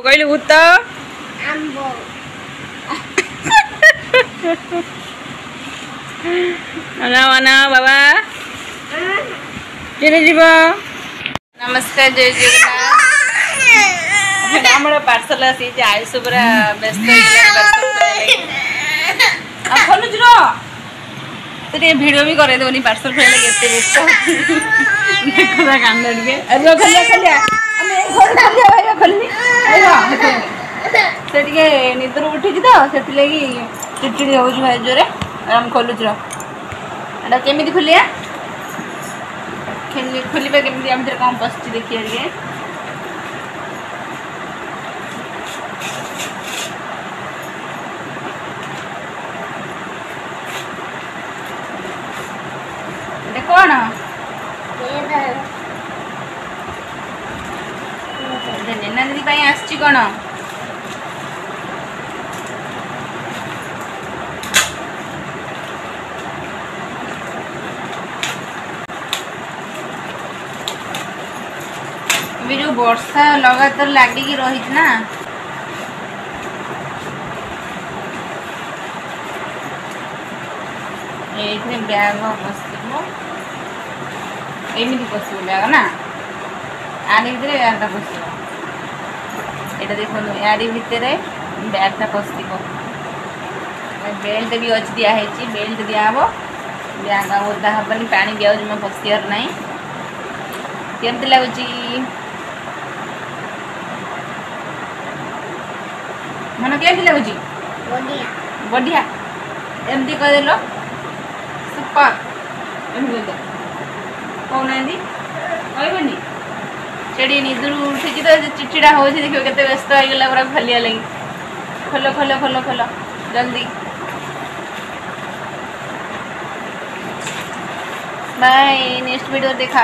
कहलु भूत अना मना बाबा केने जीव नमस्कार जय जगन्नाथ आम पार्सल आसी आयुष पूरा व्यस्त खोलुच भिडियो भी करे देवनी पार्सल खोल व्यस्त कांद से निद्र उठी तो से चिड़चिड़ी हो भाई जोरे आम खोलुच केमी खोलिया खोलिबा केमी आम कौन पशि देखिए कौन नेना दीदी आसची कौन जो वर्षा लगातार लगिकी रही ना ये बैग एमती पशु बैग ना आड़ी भितर बैगटा पशु ये देखो यारी भितर बैगटा पशि बेल्ट भी अच्छी दिखाई बेल्ट दिहब बैग ओदा हेनी पा भी आम पशियार ना केमती लगुच मन केमती लगुच बढ़िया एमती कहदेल सुपर कहना कहबनी से निदर उठी तो चिड़चिड़ा हो देखिए केते व्यस्त हो गला पूरा खोलिया लगी खोल खोल खोल खोल जल्दी बाय नेक्स्ट वीडियो देखा।